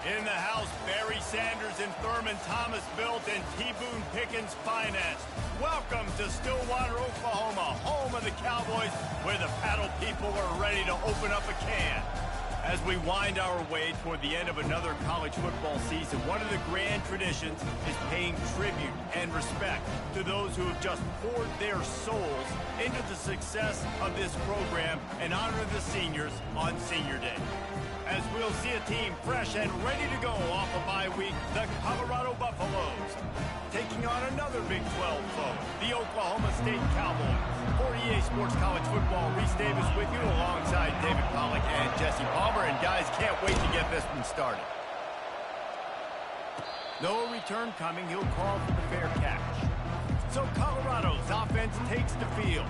In the house, Barry Sanders and Thurman Thomas built and T. Boone Pickens financed. Welcome to Stillwater, Oklahoma, home of the Cowboys, where the paddle people are ready to open up a can. As we wind our way toward the end of another college football season, one of the grand traditions is paying tribute and respect to those who have just poured their souls into the success of this program and honor the seniors on Senior Day. As we'll see a team fresh and ready to go off a bye week, the Colorado Buffaloes, taking on another Big 12 foe, the Oklahoma State Cowboys. For EA Sports College Football, Reese Davis with you alongside David Pollack and Jesse Palmer. And guys, can't wait to get this one started. No return coming. He'll call for the fair catch. So Colorado's offense takes the field.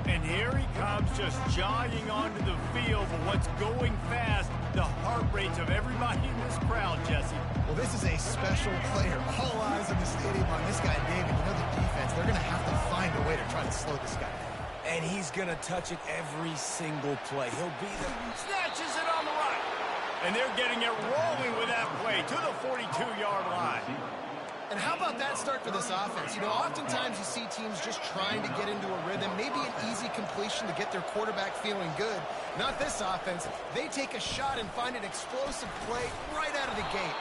And here he comes, just jogging onto the field. But what's going fast, the heart rates of everybody in this crowd, Jesse. Well, this is a special player. All eyes in the stadium on this guy, David. You know the defense, they're going to have to find a way to try to slow this guy down. And he's going to touch it every single play. He'll be the... Snatches it on the right. And they're getting it rolling with that play to the 42-yard line. And how about that start for this offense? You know, oftentimes you see teams just trying to get into a rhythm, maybe an easy completion to get their quarterback feeling good. Not this offense. They take a shot and find an explosive play right out of the gate.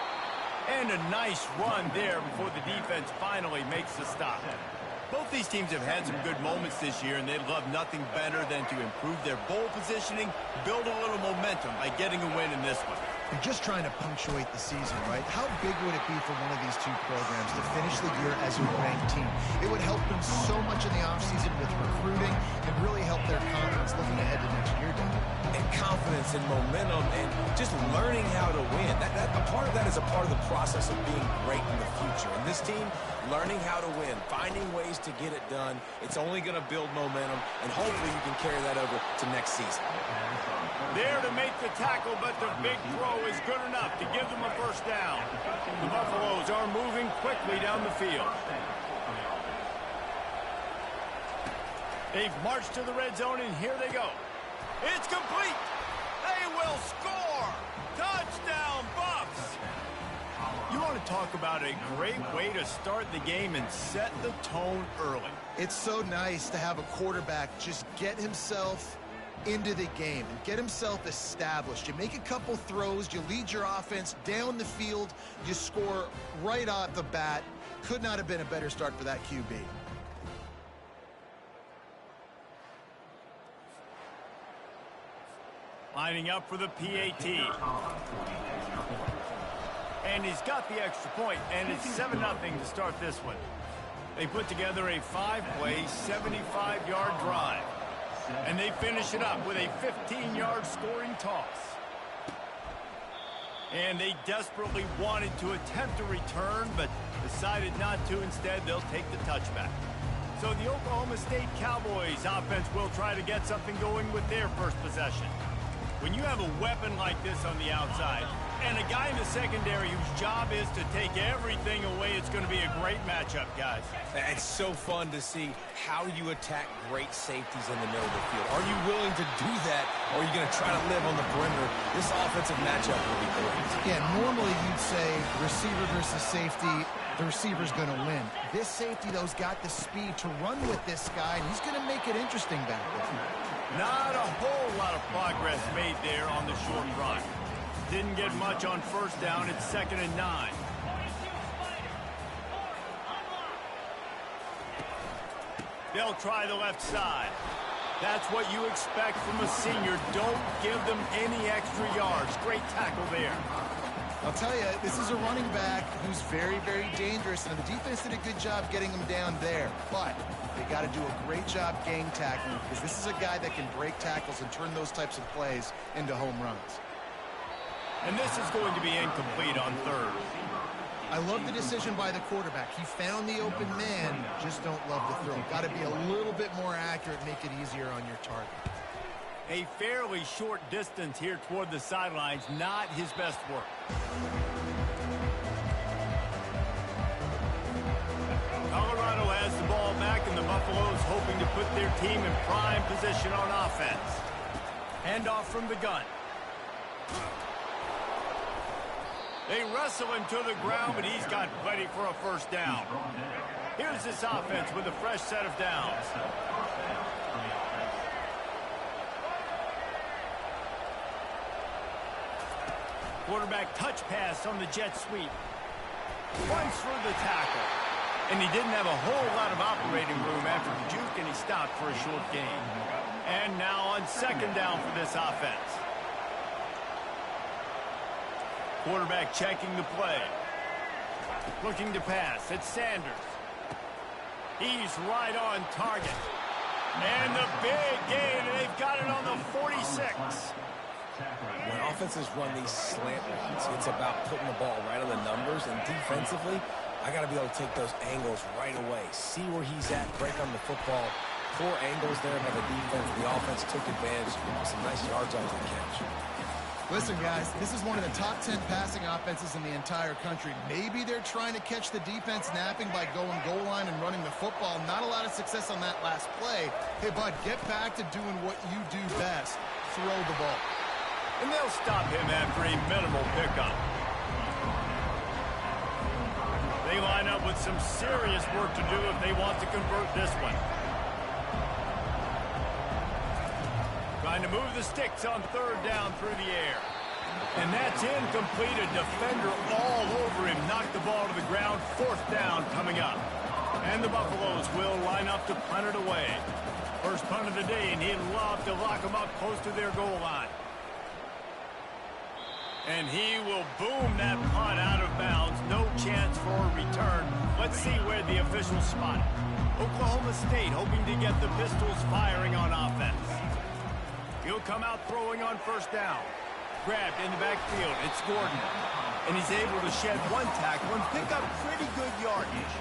And a nice run there before the defense finally makes the stop. Both these teams have had some good moments this year, and they'd love nothing better than to improve their bowl positioning, build a little momentum by getting a win in this one. You're just trying to punctuate the season, right? How big would it be for one of these two programs to finish the year as a ranked team? It would help them so much in the offseason with recruiting and really help their confidence looking ahead to next year, David. And confidence and momentum and just learning how to win. A part of that is a part of the process of being great in the future. And this team, learning how to win, finding ways to get it done, it's only going to build momentum, and hopefully you can carry that over to next season. There to make the tackle, but the big throw is good enough to give them a first down. The Buffaloes are moving quickly down the field. They've marched to the red zone, and here they go. It's complete. They will score. Touchdown, Buffs. You want to talk about a great way to start the game and set the tone early. It's so nice to have a quarterback just get himself into the game and get himself established. You make a couple throws, you lead your offense down the field, you score right off the bat. Could not have been a better start for that QB. Lining up for the PAT. And he's got the extra point, and it's 7-0 to start this one. They put together a 5-play, 75-yard drive. And they finish it up with a 15-yard scoring toss. And they desperately wanted to attempt a return, but decided not to. Instead, they'll take the touchback. So the Oklahoma State Cowboys offense will try to get something going with their first possession. When you have a weapon like this on the outside, and a guy in the secondary whose job is to take everything away, it's going to be a great matchup, guys. It's so fun to see how you attack great safeties in the middle of the field. Are you willing to do that, or are you going to try to live on the perimeter? This offensive matchup will be great. Yeah, normally you'd say receiver versus safety, the receiver's going to win. This safety, though, has got the speed to run with this guy, and he's going to make it interesting back there. Not a whole lot of progress made there on the short run. Didn't get much on first down. It's 2nd and 9. They'll try the left side. That's what you expect from a senior. Don't give them any extra yards. Great tackle there. I'll tell you, this is a running back who's very, very dangerous, and the defense did a good job getting him down there. But they got to do a great job gang tackling, because this is a guy that can break tackles and turn those types of plays into home runs. And this is going to be incomplete on third. I love the decision by the quarterback. He found the open man, just don't love the throw. Got to be a little bit more accurate, make it easier on your target. A fairly short distance here toward the sidelines, not his best work. Colorado has the ball back, and the Buffaloes hoping to put their team in prime position on offense. Handoff from the gun. They wrestle him to the ground, but he's got plenty for a first down. Here's this offense with a fresh set of downs. Quarterback touch pass on the jet sweep. Runs for the tackle. And he didn't have a whole lot of operating room after the juke, and he stopped for a short gain. And now on second down for this offense. Quarterback checking the play. Looking to pass. It's Sanders. He's right on target. And the big gain, and they've got it on the 46. When offenses run these slant routes, it's about putting the ball right on the numbers, and defensively, I got to be able to take those angles right away. See where he's at, break on the football. Poor angles there by the defense. The offense took advantage with some nice yards on the catch. Listen, guys, this is one of the top 10 passing offenses in the entire country. Maybe they're trying to catch the defense napping by going goal line and running the football. Not a lot of success on that last play. Hey, bud, get back to doing what you do best. Throw the ball. And they'll stop him after a minimal pickup. They line up with some serious work to do if they want to convert this one. Trying to move the sticks on third down through the air. And that's incomplete. A defender all over him. Knocked the ball to the ground. Fourth down coming up. And the Buffaloes will line up to punt it away. First punt of the day, and he'd love to lock them up close to their goal line. And he will boom that punt out of bounds. No chance for a return. Let's see where the officials spot it. Oklahoma State hoping to get the Pistols firing on offense. He'll come out throwing on first down. Grabbed in the backfield. It's Gordon. And he's able to shed one tackle and pick up pretty good yardage.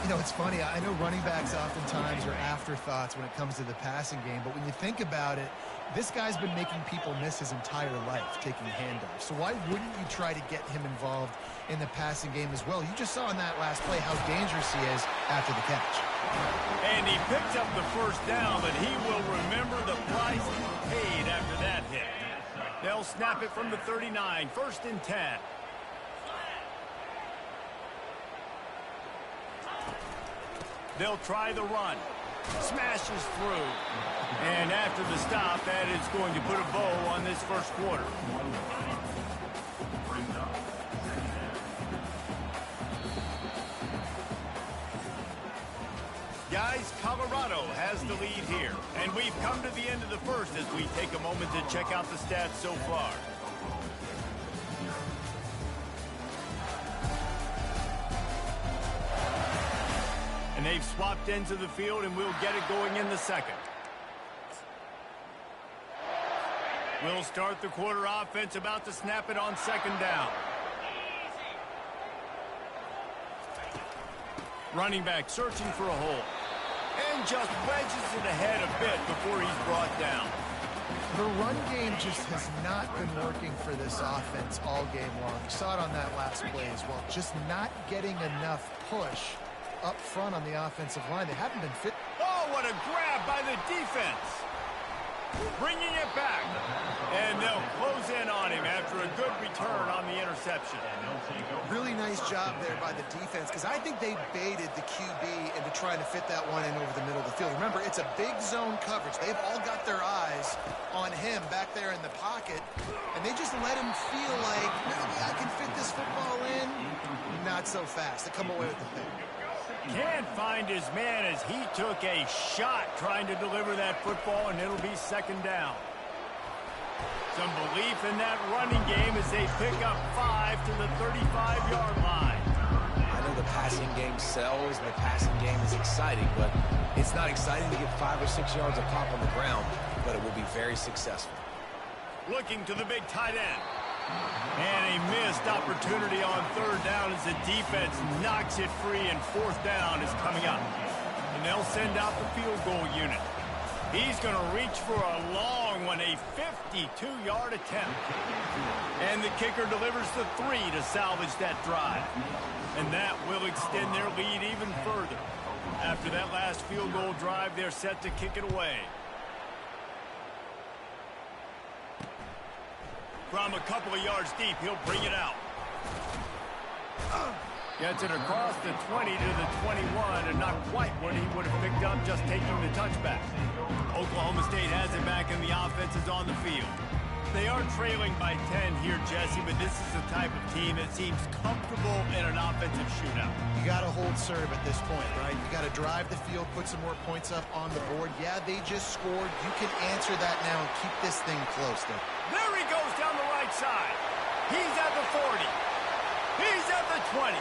You know, it's funny. I know running backs oftentimes are afterthoughts when it comes to the passing game. But when you think about it, this guy's been making people miss his entire life taking handoffs. So why wouldn't you try to get him involved in the passing game as well? You just saw in that last play how dangerous he is after the catch. And he picked up the first down, but he will remember the price he paid after that hit. They'll snap it from the 39, first and 10. They'll try the run. Smashes through. And after the stop, that is going to put a bow on this first quarter. Guys, Colorado has the lead here. And we've come to the end of the first as we take a moment to check out the stats so far. And they've swapped into the field, and we'll get it going in the second. We'll start the quarter offense, about to snap it on second down. Running back searching for a hole. And just wedges it ahead a bit before he's brought down. The run game just has not been working for this offense all game long. You saw it on that last play as well. Just not getting enough push up front on the offensive line. They haven't been fit. Oh, what a grab by the defense. Bringing it back. And they'll close in on him after a good return on the interception. Really nice job there by the defense, because I think they baited the QB into trying to fit that one in over the middle of the field. Remember, it's a big zone coverage. They've all got their eyes on him back there in the pocket, and they just let him feel like, maybe I can fit this football in. Not so fast. They come away with the pick. Can't find his man as he took a shot trying to deliver that football, and it'll be second down. Some belief in that running game as they pick up 5 to the 35-yard line. I know the passing game sells, and the passing game is exciting, but it's not exciting to get 5 or 6 yards a pop on the ground, but it will be very successful. Looking to the big tight end. And a missed opportunity on third down as the defense knocks it free, and fourth down is coming up. And they'll send out the field goal unit. He's going to reach for a long one, a 52-yard attempt. And the kicker delivers the 3 to salvage that drive. And that will extend their lead even further. After that last field goal drive, they're set to kick it away. From a couple of yards deep, he'll bring it out. Gets it across the 20 to the 21, and not quite what he would have picked up just taking the touchback. Oklahoma State has it back, and the offense is on the field. They are trailing by 10 here, Jesse, but this is the type of team that seems comfortable in an offensive shootout. You got to hold serve at this point, right? You got to drive the field, put some more points up on the board. Yeah, they just scored. You can answer that now and keep this thing close, though. There he goes down the right side. He's at the 40. He's at the 20.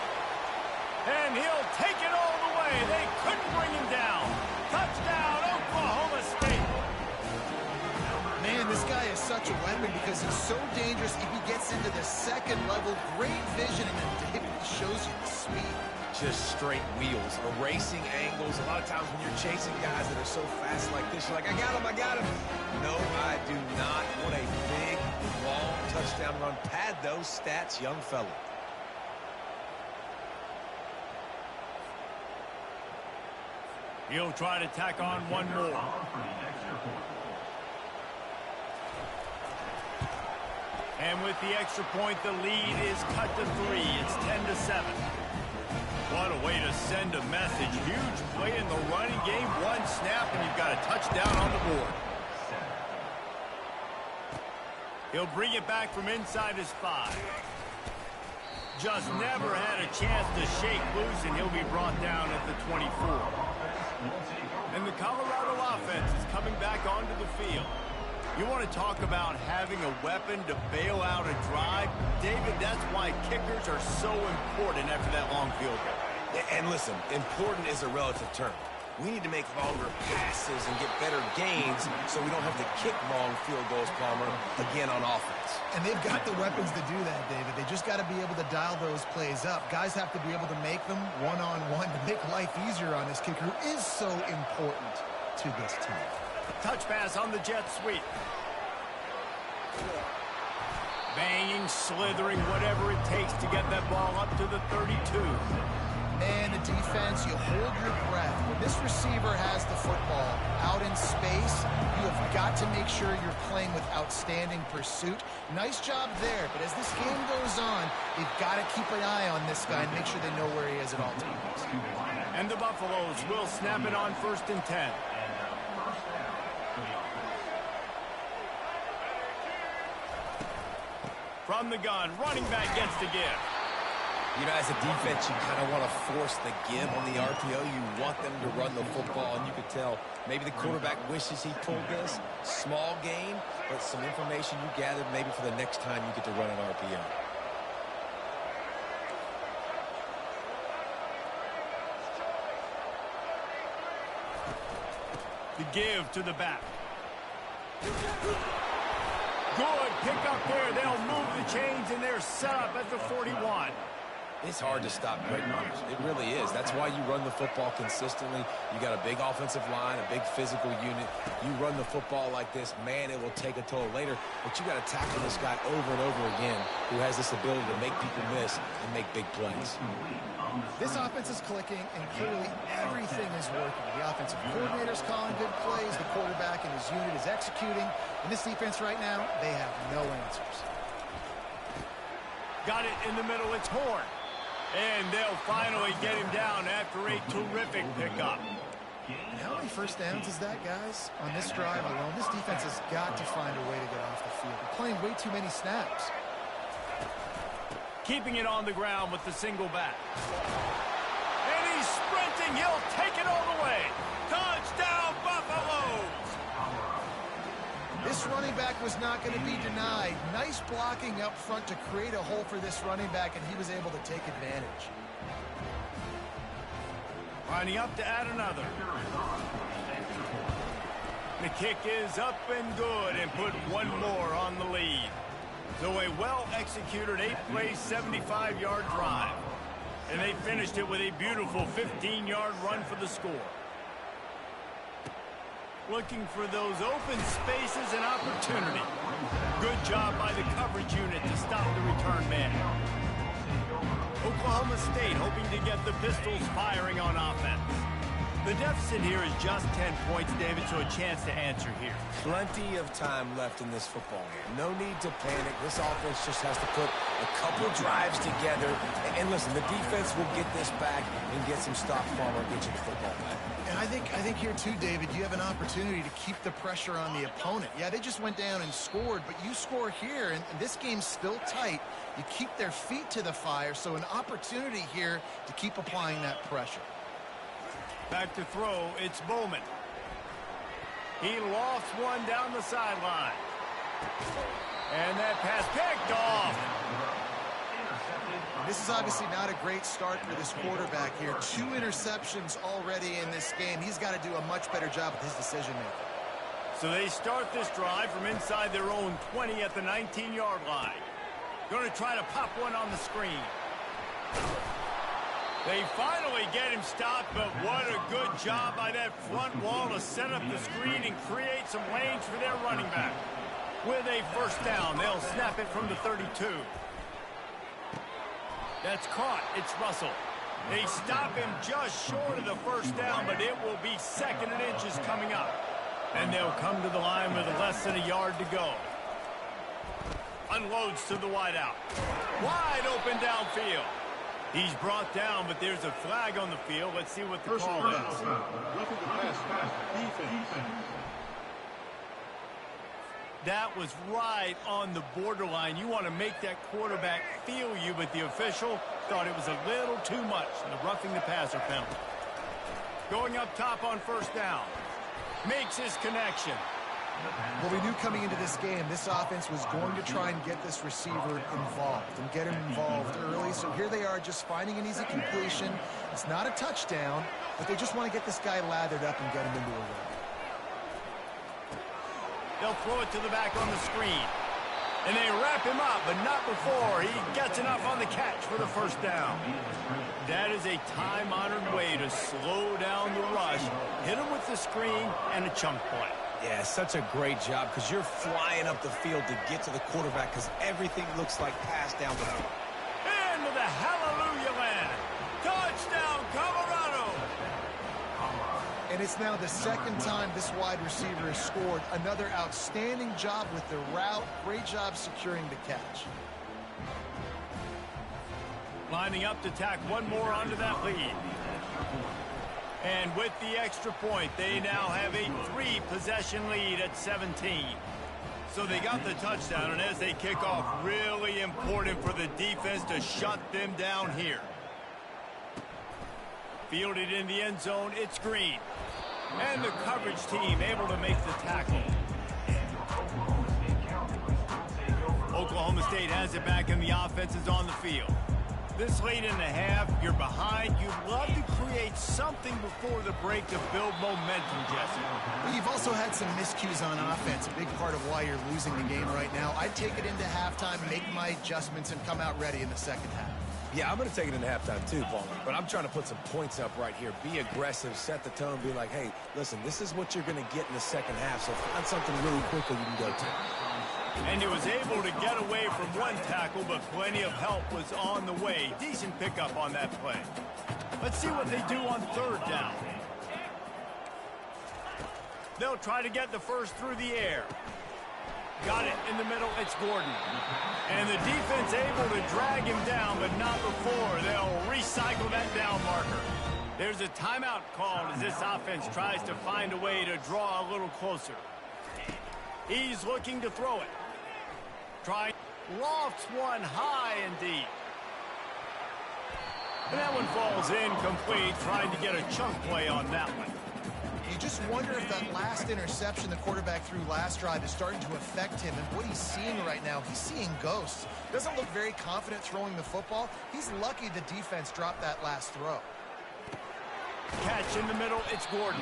And he'll take it all the way. They couldn't bring him down. Touchdown, Oklahoma State. Man, this guy is such a weapon because he's so dangerous if he gets into the second level. Great vision, and then David shows you the speed. Just straight wheels, erasing angles. A lot of times when you're chasing guys that are so fast like this, you're like, I got him, I got him. No, I do not. What a big, long touchdown run. Pad those stats, young fella. He'll try to tack on one more. And with the extra point, the lead is cut to 3. It's 10-7. What a way to send a message. Huge play in the running game. One snap, and you've got a touchdown on the board. He'll bring it back from inside his 5. Just never had a chance to shake loose, and he'll be brought down at the 24. And the Colorado offense is coming back onto the field. You want to talk about having a weapon to bail out a drive? David, that's why kickers are so important after that long field goal. And listen, important is a relative term. We need to make longer passes and get better gains so we don't have to kick long field goals, Palmer, again on offense. And they've got the weapons to do that, David. They just got to be able to dial those plays up. Guys have to be able to make them one-on-one to make life easier on this kicker who is so important to this team. Touch pass on the jet sweep. Banging, slithering, whatever it takes to get that ball up to the 32. Man, the defense, you hold your breath. When this receiver has the football out in space, you have got to make sure you're playing with outstanding pursuit. Nice job there, but as this game goes on, they've got to keep an eye on this guy and make sure they know where he is at all times. And the Buffaloes will snap it on 1st and 10. From the gun, running back gets the give. You know, as a defense, you kind of want to force the give on the RPO. You want them to run the football, and you could tell maybe the quarterback wishes he pulled this. Small gain, but some information you gathered maybe for the next time you get to run an RPO. The give to the back. Good pick up there. They'll move the chains, and they're set up at the 41. It's hard to stop great runners. It really is. That's why you run the football consistently. You got a big offensive line, a big physical unit. You run the football like this, man, it will take a toll later. But you got to tackle this guy over and over again who has this ability to make people miss and make big plays. This offense is clicking, and clearly everything is working. The offensive coordinator's calling good plays. The quarterback and his unit is executing. And this defense right now, they have no answers. Got it in the middle. It's Horn. And they'll finally get him down after a terrific pickup. How many first downs is that, guys? On this drive alone, this defense has got to find a way to get off the field. They're playing way too many snaps. Keeping it on the ground with the single back. And he's sprinting. He'll take it all the way. Touchdown, Buffaloes! This running back was not going to be denied. Nice blocking up front to create a hole for this running back, and he was able to take advantage. Lining up to add another. The kick is up and good, and put one more on the lead. So a well-executed 8-play, 75-yard drive. And they finished it with a beautiful 15-yard run for the score. Looking for those open spaces and opportunity. Good job by the coverage unit to stop the return man. Oklahoma State hoping to get the Pistols firing on offense. The deficit here is just 10 points, David, so a chance to answer here. Plenty of time left in this football game. No need to panic. This offense just has to put a couple drives together. And listen, the defense will get this back and get some stop form or get you the football back. And I think here too, David, you have an opportunity to keep the pressure on the opponent. Yeah, they just went down and scored, but you score here, and this game's still tight. You keep their feet to the fire, so an opportunity here to keep applying that pressure. Back to throw, it's Bowman. He lofts one down the sideline. And that pass picked off. This is obviously not a great start for this quarterback here. 2 interceptions already in this game. He's got to do a much better job with his decision-making. So they start this drive from inside their own 20 at the 19-yard line. Going to try to pop one on the screen. They finally get him stopped, but what a good job by that front wall to set up the screen and create some lanes for their running back. With a first down, they'll snap it from the 32. That's caught. It's Russell. They stop him just short of the first down, but it will be 2nd and inches coming up. And they'll come to the line with less than a yard to go. Unloads to the wideout. Wide open downfield. He's brought down, but there's a flag on the field. Let's see what the call is. That was right on the borderline. You want to make that quarterback feel you, but the official thought it was a little too much. The roughing the passer penalty. Going up top on first down. Makes his connection. Well, we knew coming into this game, this offense was going to try and get this receiver involved and get him involved early. So here they are just finding an easy completion. It's not a touchdown, but they just want to get this guy lathered up and get him into a run. They'll throw it to the back on the screen. And they wrap him up, but not before he gets enough on the catch for the first down. That is a time-honored way to slow down the rush, hit him with the screen, and a chunk play. Yeah, such a great job because you're flying up the field to get to the quarterback because everything looks like pass down the field. Into the hallelujah land. Touchdown, Colorado. And it's now the 2nd time this wide receiver has scored. Another outstanding job with the route. Great job securing the catch. Lining up to tack one more onto that lead. And with the extra point, they now have a 3-possession lead at 17. So they got the touchdown, and as they kick off, really important for the defense to shut them down here. Fielded in the end zone, it's Green. And the coverage team able to make the tackle. Oklahoma State has it back, and the offense is on the field. This late in the half, you're behind. You'd love to create something before the break to build momentum, Jesse. Well, you've also had some miscues on offense, a big part of why you're losing the game right now. I'd take it into halftime, make my adjustments, and come out ready in the second half. Yeah, I'm going to take it into halftime too, Paul. But I'm trying to put some points up right here. Be aggressive, set the tone, be like, hey, listen, this is what you're going to get in the second half, so find something really quickly you can go to. And he was able to get away from one tackle, but plenty of help was on the way. Decent pickup on that play. Let's see what they do on third down. They'll try to get the first through the air. Got it in the middle, it's Gordon. And the defense able to drag him down, but not before. They'll recycle that down marker. There's a timeout called as this offense tries to find a way to draw a little closer. He's looking to throw it. Lofts one high and deep. And that one falls incomplete, trying to get a chunk play on that one. You just wonder if that last interception the quarterback threw last drive is starting to affect him and what he's seeing right now. He's seeing ghosts. Doesn't look very confident throwing the football. He's lucky the defense dropped that last throw. Catch in the middle, it's Gordon.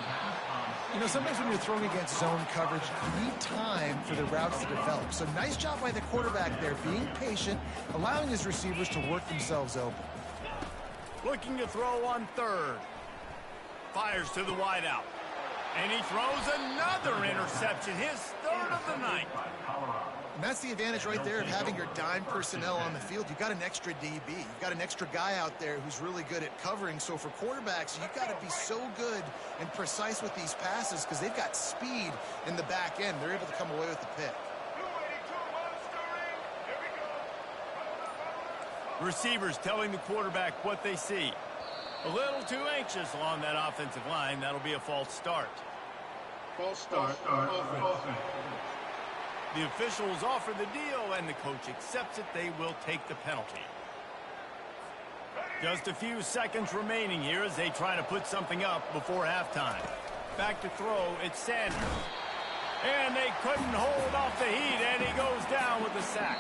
You know, sometimes when you're throwing against zone coverage, you need time for the routes to develop. So nice job by the quarterback there, being patient, allowing his receivers to work themselves open. Looking to throw on third. Fires to the wideout. And he throws another interception, his third of the night. And that's the advantage right there of having your dime personnel on the field. You've got an extra DB. You've got an extra guy out there who's really good at covering. So for quarterbacks, you've got to be so good and precise with these passes because they've got speed in the back end. They're able to come away with the pick. Receivers telling the quarterback what they see. A little too anxious along that offensive line. That'll be a false start. False start. Offense. The officials offer the deal, and the coach accepts it. They will take the penalty. Just a few seconds remaining here as they try to put something up before halftime. Back to throw, it's Sanders. And they couldn't hold off the heat, and he goes down with the sack.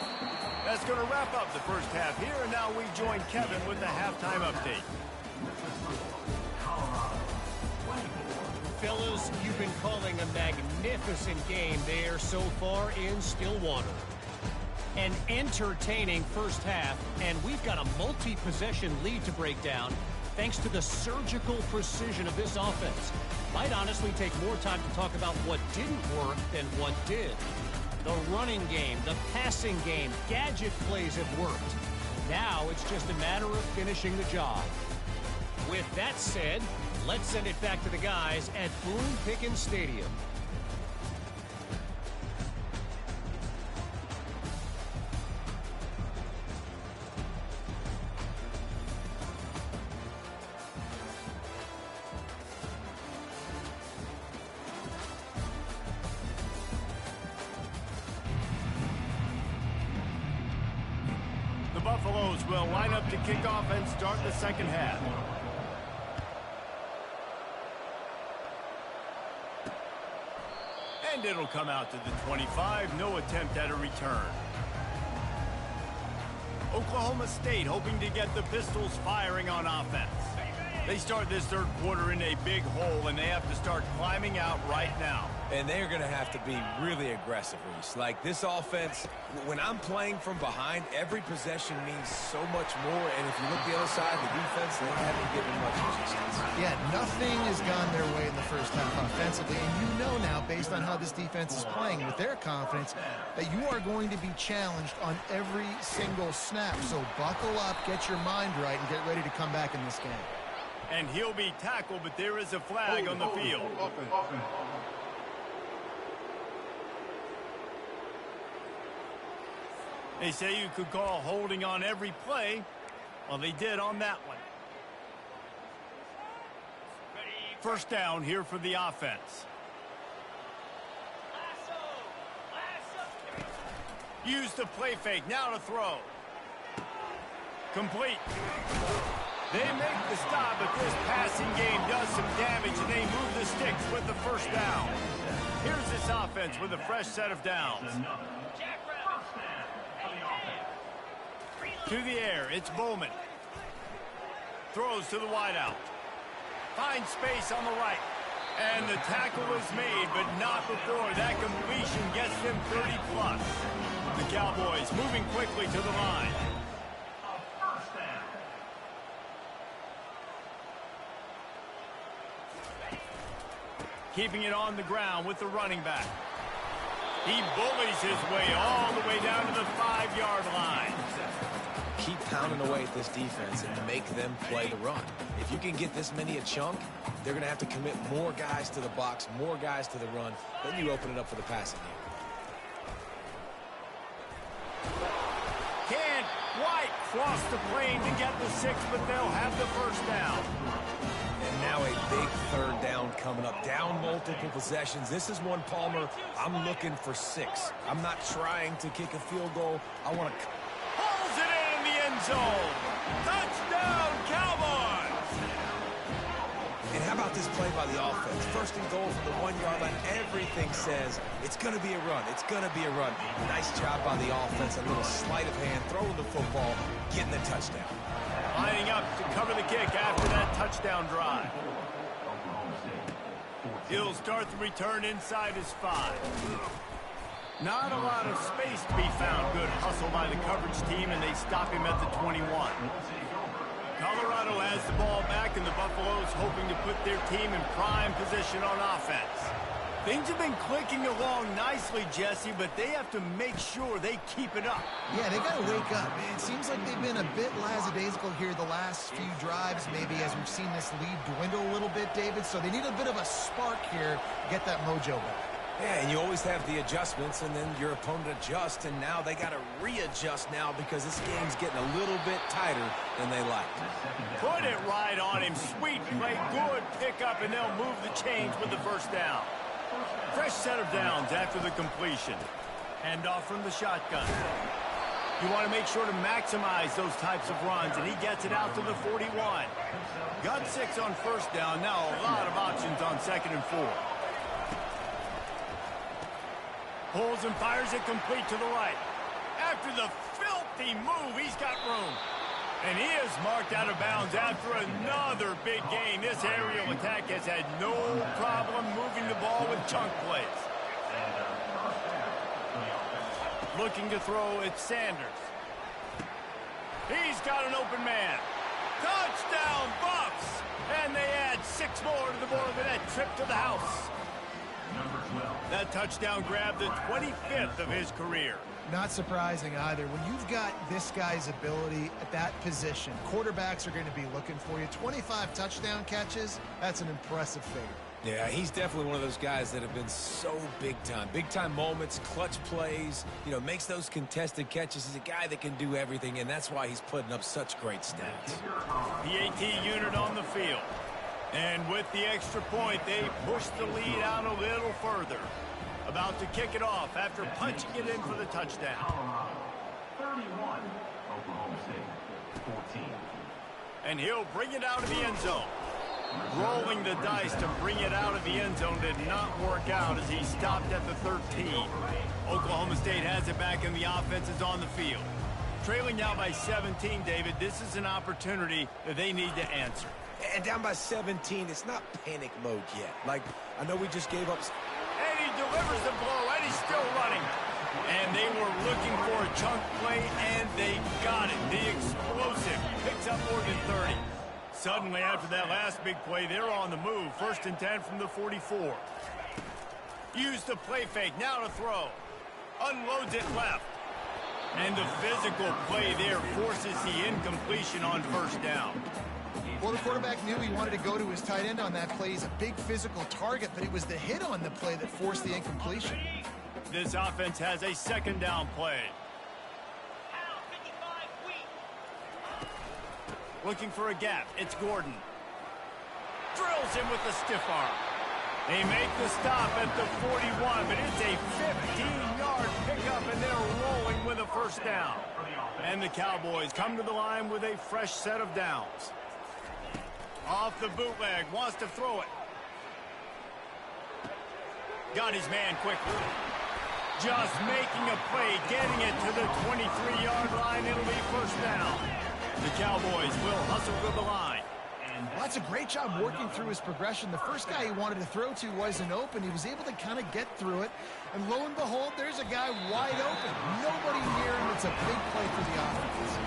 That's going to wrap up the first half here, and now we join Kevin with the halftime update. Fellas, you've been calling a magnificent game there so far in Stillwater. An entertaining first half, and we've got a multi-possession lead to break down thanks to the surgical precision of this offense. Might honestly take more time to talk about what didn't work than what did. The running game, the passing game, gadget plays have worked. Now it's just a matter of finishing the job. With that said, let's send it back to the guys at Boone Pickens Stadium. The Buffaloes will line up to kick off and start the second half. And it'll come out to the 25. No attempt at a return. Oklahoma State hoping to get the Pistols firing on offense. They start this third quarter in a big hole, and they have to start climbing out right now. And they're going to have to be really aggressive, Reese. Like, this offense, when I'm playing from behind, every possession means so much more. And if you look the other side, the defense, they haven't given much resistance. Yeah, nothing has gone their way in the first half offensively. And you know now, based on how this defense is playing with their confidence, that you are going to be challenged on every single snap. So buckle up, get your mind right, and get ready to come back in this game. And he'll be tackled, but there is a flag on the field. They say you could call holding on every play. Well, they did on that one. First down here for the offense. Use the play fake. Now to throw. Complete. They make the stop, but this passing game does some damage, and they move the sticks with the first down. Here's this offense with a fresh set of downs. To the air, it's Bowman. Throws to the wideout. Finds space on the right. And the tackle is made, but not before that completion gets them 30+. The Cowboys moving quickly to the line. Keeping it on the ground with the running back. He bullies his way all the way down to the 5-yard line. Keep pounding away at this defense and make them play the run. If you can get this many a chunk, they're going to have to commit more guys to the box, more guys to the run. Then you open it up for the passing game. Can White cross the plane to get the 6, but they'll have the first down. And now a big third down coming up. Down multiple possessions. This is one, Palmer, I'm looking for 6. I'm not trying to kick a field goal. I want to... Pulls it in the end zone. Touchdown, Cowboys! And how about this play by the offense? First and goal from the 1-yard line. Everything says it's going to be a run. It's going to be a run. Nice job by the offense. A little sleight of hand, throwing the football, getting the touchdown. Lining up to cover the kick after that touchdown drive. He'll start the return inside his 5. Not a lot of space to be found. Good hustle by the coverage team, and they stop him at the 21. Colorado has the ball back, and the Buffaloes hoping to put their team in prime position on offense. Things have been clicking along nicely, Jesse, but they have to make sure they keep it up. Yeah, they got to wake up. It seems like they've been a bit lackadaisical here the last few drives, maybe, as we've seen this lead dwindle a little bit, David. So they need a bit of a spark here to get that mojo back. Yeah, and you always have the adjustments, and then your opponent adjusts, and now they got to readjust now because this game's getting a little bit tighter than they like. Put it right on him. Sweet play, good pickup, and they'll move the chains with the first down. Fresh set of downs after the completion. Hand off from the shotgun. You want to make sure to maximize those types of runs, and he gets it out to the 41. Got 6 on first down. Now a lot of options on 2nd and 4. Pulls and fires it complete to the right. After the filthy move, he's got room. And he is marked out of bounds after another big gain. This aerial attack has had no problem moving the ball with chunk plays. Looking to throw, it's Sanders. He's got an open man. Touchdown, Bucks! And they add 6 more to the board with that trip to the house. That touchdown grabbed the 25th of his career. Not surprising either. When you've got this guy's ability at that position, quarterbacks are going to be looking for you. 25 touchdown catches, that's an impressive figure. Yeah, he's definitely one of those guys that have been so big time. Big time moments, clutch plays, you know, makes those contested catches. He's a guy that can do everything, and that's why he's putting up such great stats. PAT unit on the field. And with the extra point, they push the lead out a little further. About to kick it off after punching it in for the touchdown. 31, Oklahoma State, 14. And he'll bring it out of the end zone. Rolling the dice to bring it out of the end zone did not work out as he stopped at the 13. Oklahoma State has it back and the offense is on the field. Trailing now by 17, David, this is an opportunity that they need to answer. And down by 17, it's not panic mode yet. Like, I know we just gave up. And he delivers the blow, and he's still running. And they were looking for a chunk play, and they got it. The explosive picks up more than 30. Suddenly, after that last big play, they're on the move. 1st and 10 from the 44. Use the play fake, now to throw. Unloads it left. And the physical play there forces the incompletion on 1st down. Well, the quarterback knew he wanted to go to his tight end on that play. He's a big physical target, but it was the hit on the play that forced the incompletion. This offense has a 2nd down play. Looking for a gap. It's Gordon. Drills him with the stiff arm. They make the stop at the 41, but it's a 15-yard pickup, and they're rolling with a 1st down. And the Cowboys come to the line with a fresh set of downs. Off the bootleg, wants to throw it. Got his man quickly. Just making a play, getting it to the 23-yard line. It'll be 1st down. The Cowboys will hustle to the line. Well, that's a great job working through his progression. The first guy he wanted to throw to wasn't open. He was able to kind of get through it. And lo and behold, there's a guy wide open. Nobody near him. It's a big play for the offense.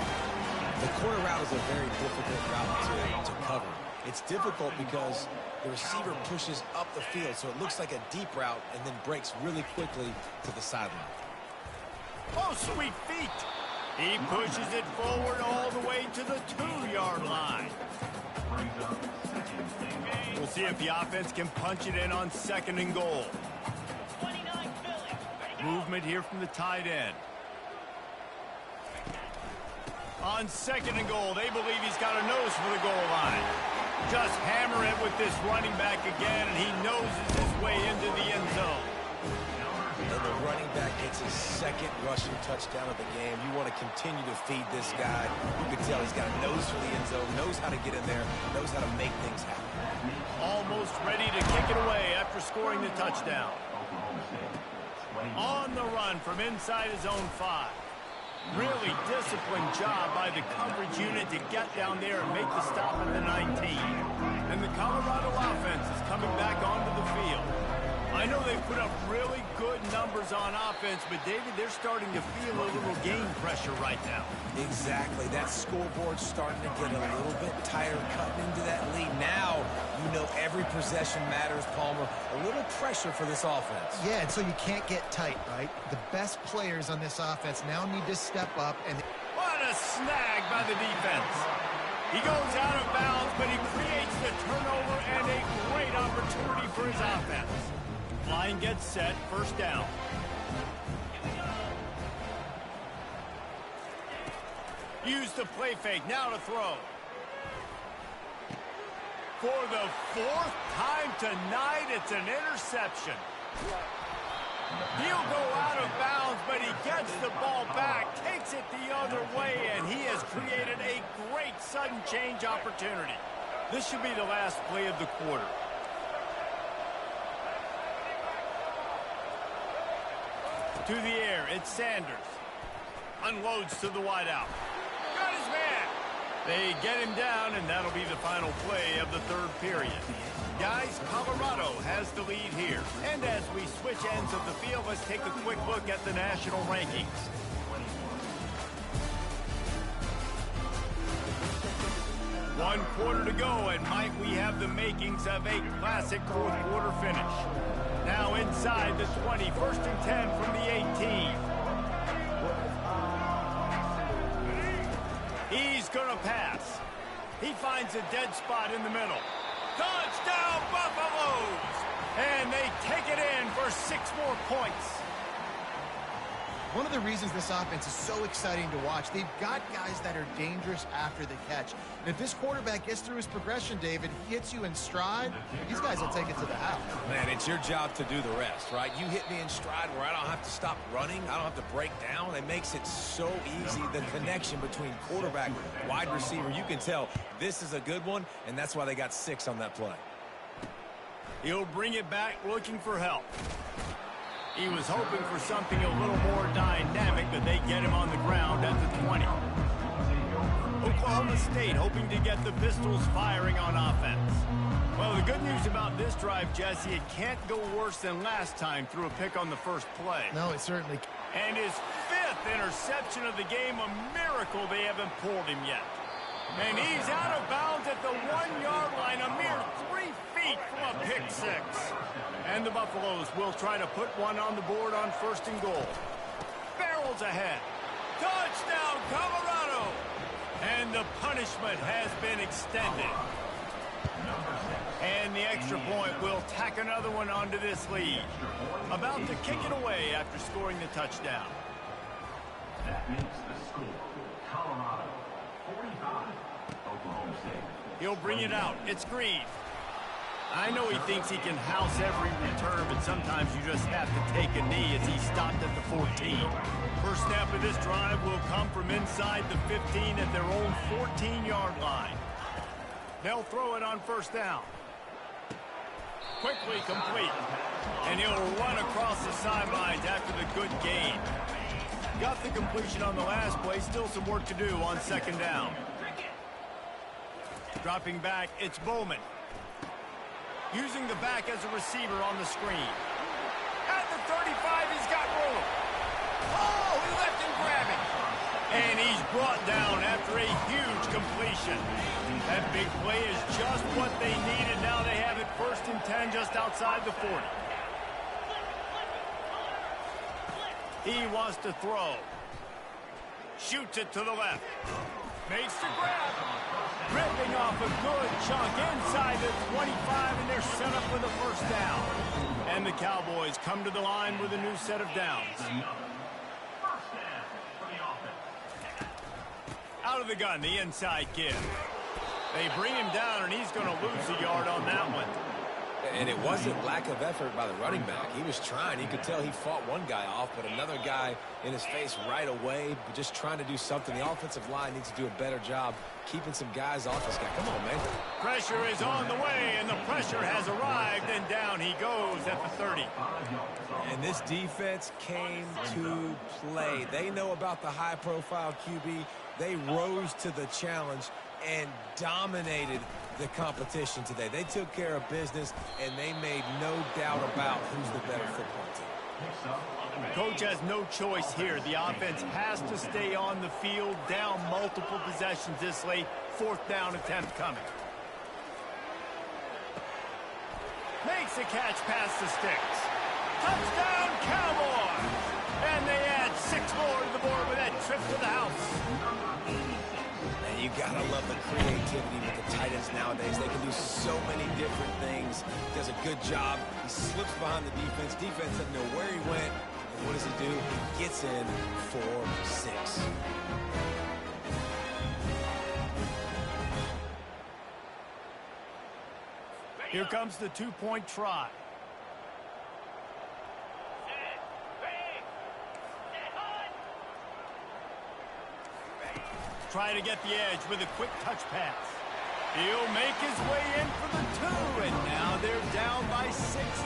The corner route is a very difficult route to cover. It's difficult because the receiver pushes up the field, so it looks like a deep route and then breaks really quickly to the sideline. Oh, sweet feet. He pushes it forward all the way to the 2-yard line. We'll see if the offense can punch it in on 2nd and goal. Movement here from the tight end. On 2nd and goal, they believe he's got a nose for the goal line. Just hammer it with this running back again, and he noses his way into the end zone. And the running back gets his 2nd rushing touchdown of the game. You want to continue to feed this guy. You can tell he's got a nose for the end zone, knows how to get in there, knows how to make things happen. Almost ready to kick it away after scoring the touchdown. On the run from inside his own 5. Really disciplined job by the coverage unit to get down there and make the stop at the 19. And the Colorado offense is coming back onto the field. I know they've put up really good numbers on offense, but David, they're starting to feel a little game pressure right now. Exactly. That scoreboard's starting to get a little bit tighter cutting into that lead. Now, you know every possession matters, Palmer. A little pressure for this offense. Yeah, and so you can't get tight, right? The best players on this offense now need to step up. And what a snag by the defense. He goes out of bounds, but he creates the turnover and a great opportunity for his offense. Line gets set, first down. Use the play fake, now to throw. For the fourth time tonight, it's an interception. He'll go out of bounds, but he gets the ball back, takes it the other way, and he has created a great sudden change opportunity. This should be the last play of the quarter. To the air, it's Sanders. Unloads to the wideout. Got his man. They get him down, and that'll be the final play of the third period. Guys, Colorado has the lead here. And as we switch ends of the field, let's take a quick look at the national rankings. One quarter to go, and might we have the makings of a classic fourth quarter finish. Now inside the 20, 1st and 10 from the 18. He's gonna pass. He finds a dead spot in the middle. Touchdown, Buffaloes! And they take it in for 6 more points. one of the reasons this offense is so exciting to watch, they've got guys that are dangerous after the catch. And if this quarterback gets through his progression, David, he hits you in stride, these guys will take it to the house. Man, it's your job to do the rest, right? You hit me in stride where I don't have to stop running. I don't have to break down. It makes it so easy, the connection between quarterback, wide receiver. You can tell this is a good one, and that's why they got 6 on that play. He'll bring it back looking for help. He was hoping for something a little more dynamic, but they get him on the ground at the 20. Oklahoma State hoping to get the Pistols firing on offense. Well, the good news about this drive, Jesse, it can't go worse than last time through a pick on the first play. No, it certainly can't. And his 5th interception of the game, a miracle they haven't pulled him yet. And he's out of bounds at the 1-yard line, a mere 3 feet from a pick 6. And the Buffaloes will try to put one on the board on 1st and goal. Barrels ahead. Touchdown, Colorado! And the punishment has been extended. And the extra point will tack another one onto this lead. About to kick it away after scoring the touchdown. That makes the score Colorado 45, Oklahoma State. He'll bring it out. It's Green. I know he thinks he can house every return, but sometimes you just have to take a knee as he stopped at the 14. First snap of this drive will come from inside the 15 at their own 14-yard line. They'll throw it on 1st down. Quickly complete. And he'll run across the sidelines after the good gain. Got the completion on the last play. Still some work to do on 2nd down. Dropping back, it's Bowman. Using the back as a receiver on the screen. At the 35, he's got room. Oh, he left him grabbing. And he's brought down after a huge completion. That big play is just what they needed. Now they have it 1st and 10 just outside the 40. He wants to throw. Shoots it to the left. Makes the grab. Ripping off a good chunk inside the 25, and they're set up with a 1st down. And the Cowboys come to the line with a new set of downs. Out of the gun, the inside give. They bring him down, and he's going to lose a yard on that one. And it wasn't lack of effort by the running back. He was trying. You could tell he fought one guy off, but another guy in his face right away, just trying to do something. The offensive line needs to do a better job keeping some guys off this guy. Come on, man. Pressure is on the way, and the pressure has arrived, and down he goes at the 30. And this defense came to play. They know about the high-profile QB. They rose to the challenge and dominated the competition today. They took care of business, and they made no doubt about who's the better football team. Coach has no choice here. The offense has to stay on the field, down multiple possessions this late. 4th down attempt coming. Makes a catch past the sticks. Touchdown, Cowboys! And they add 6 more to the board with that trip to the house. And you gotta love the creativity with the tight ends nowadays. They can do so many different things. He does a good job. He slips behind the defense. Defense doesn't know where he went. And what does he do? He gets in for 6. Here comes the 2-point try. Try to get the edge with a quick touch pass. He'll make his way in for the 2, and now they're down by 16.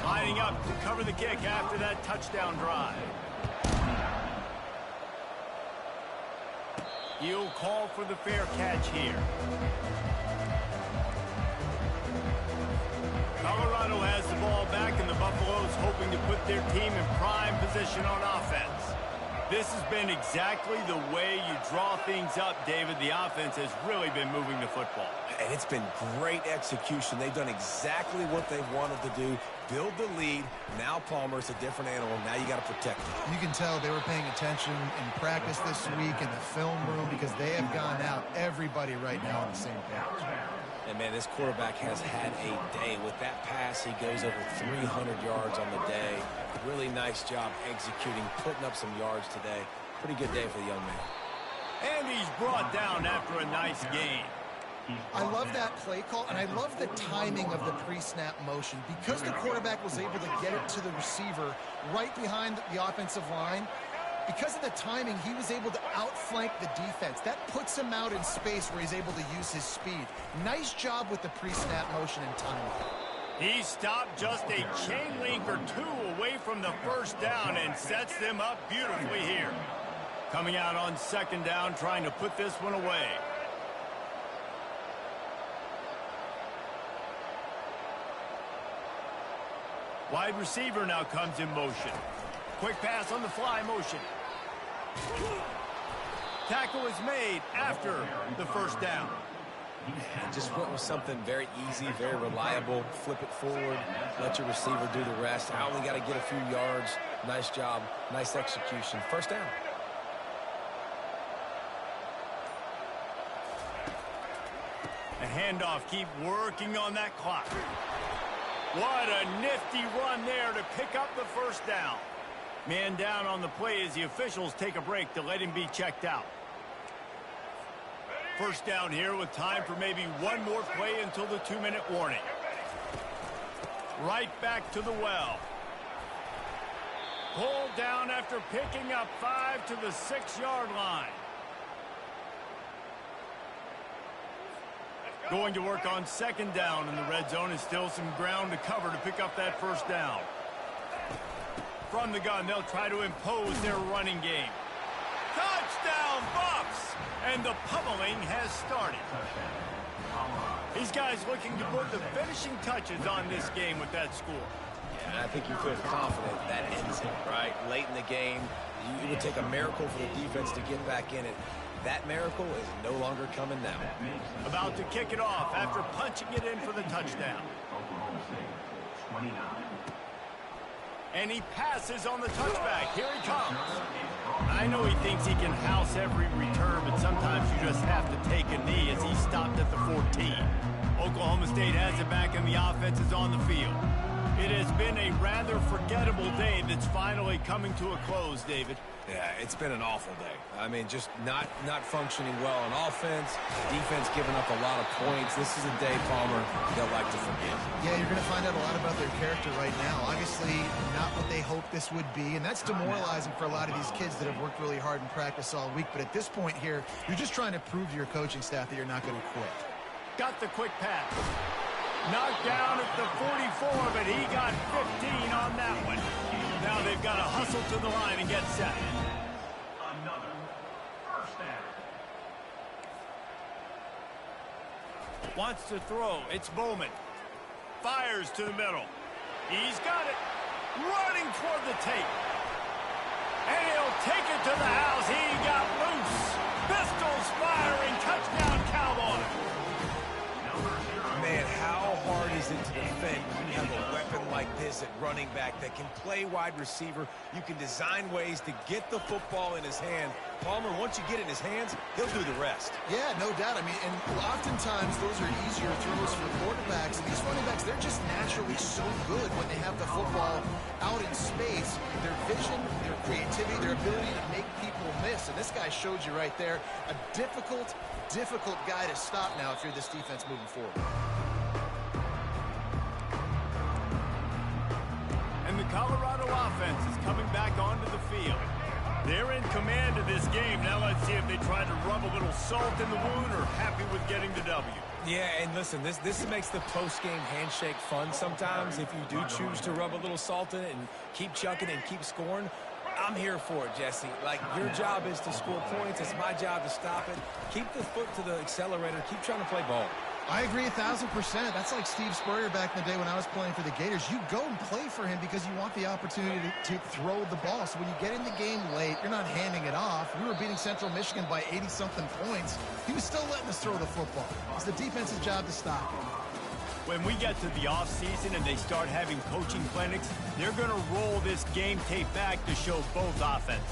Lining up to cover the kick after that touchdown drive. He'll call for the fair catch here. Colorado has the ball back, and the Buffaloes hoping to put their team in prime position on offense. This has been exactly the way you draw things up, David. The offense has really been moving the football. And it's been great execution. They've done exactly what they wanted to do. Build the lead. Now Palmer's a different animal. Now you got to protect him. You can tell they were paying attention in practice this week in the film room because they have gone out, everybody right now on the same page. And, man, this quarterback has had a day. With that pass, he goes over 300 yards on the day. Really nice job executing, putting up some yards today. Pretty good day for the young man. And he's brought down after a nice gain. I love that play call, and I love the timing of the pre-snap motion. Because the quarterback was able to get it to the receiver right behind the offensive line, because of the timing, he was able to outflank the defense. That puts him out in space where he's able to use his speed. Nice job with the pre-snap motion and timing. He stopped just a chain link or 2 away from the first down and sets them up beautifully here. Coming out on 2nd down, trying to put this one away. Wide receiver now comes in motion. Quick pass on the fly motion. Tackle is made after the first down. And just went with something very easy, very reliable. Flip it forward, let your receiver do the rest. I only got to get a few yards. Nice job, nice execution. First down. A handoff, keep working on that clock. What a nifty run there to pick up the first down. Man down on the play as the officials take a break to let him be checked out. First down here with time for maybe one more play until the 2-minute warning. Right back to the well. Pulled down after picking up 5 to the 6-yard line. Going to work on 2nd down in the red zone, and still some ground to cover to pick up that first down. From the gun, they'll try to impose their running game. Touchdown, Buffs! And the pummeling has started. These guys looking to put the finishing touches on this game with that score. Yeah, I think you feel confident that ends it, right? Late in the game, it would take a miracle for the defense to get back in it. That miracle is no longer coming now. About to kick it off after punching it in for the touchdown. And he passes on the touchback. Here he comes. I know he thinks he can house every return, but sometimes you just have to take a knee as he stopped at the 14. Oklahoma State has it back and the offense is on the field. It has been a rather forgettable day that's finally coming to a close, David. Yeah, it's been an awful day. I mean, just not functioning well on offense. Defense giving up a lot of points. This is a day, Palmer, they'll like to forget. Yeah, you're going to find out a lot about their character right now. Obviously, not what they hoped this would be, and that's demoralizing for a lot of these kids that have worked really hard in practice all week. But at this point here, you're just trying to prove to your coaching staff that you're not going to quit. Got the quick pass. Knocked down at the 44, but he got 15 on that one. Now they've got to hustle to the line and get set. Another first down. Wants to throw. It's Bowman. Fires to the middle. He's got it. Running toward the tape. And he'll take it to the house. He got loose. Pistols firing. Touchdown, Cowboys. Man, how hard is it to defend when you have a weapon like this at running back that can play wide receiver? You can design ways to get the football in his hand. Palmer, once you get it in his hands, he'll do the rest. Yeah, no doubt. I mean, and oftentimes those are easier throws for quarterbacks. And these running backs, they're just naturally so good when they have the football out in space. Their vision, their creativity, their ability to make people miss. And this guy showed you right there, a difficult guy to stop now if you're this defense moving forward. And the Colorado offense is coming back onto the field. They're in command of this game. Now let's see if they try to rub a little salt in the wound or happy with getting the W. Yeah, and listen, this makes the post-game handshake fun sometimes. If you do choose to rub a little salt in it and keep chucking and keep scoring, I'm here for it, Jesse. Like, your job is to score points. It's my job to stop it. Keep the foot to the accelerator. Keep trying to play ball. I agree 1,000%. That's like Steve Spurrier back in the day when I was playing for the Gators. You go and play for him because you want the opportunity to throw the ball. So when you get in the game late, you're not handing it off. We were beating Central Michigan by 80-something points. He was still letting us throw the football. It's the defense's job to stop it. When we get to the offseason and they start having coaching clinics, they're going to roll this game tape back to show both offenses.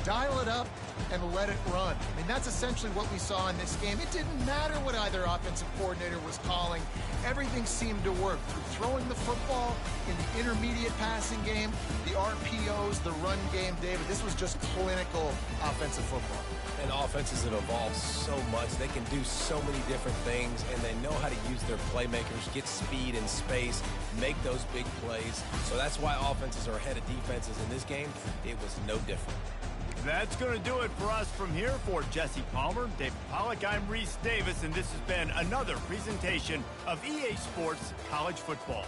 Dial it up and let it run. I mean, that's essentially what we saw in this game. It didn't matter what either offensive coordinator was calling. Everything seemed to work. Through throwing the football in the intermediate passing game, the RPOs, the run game, David, this was just clinical offensive football. And offenses have evolved so much. They can do so many different things, and they know how to use their playmakers, get speed and space, make those big plays. So that's why offenses are ahead of defenses in this game. It was no different. That's going to do it for us from here. For Jesse Palmer, David Pollack, I'm Reese Davis, and this has been another presentation of EA Sports College Football.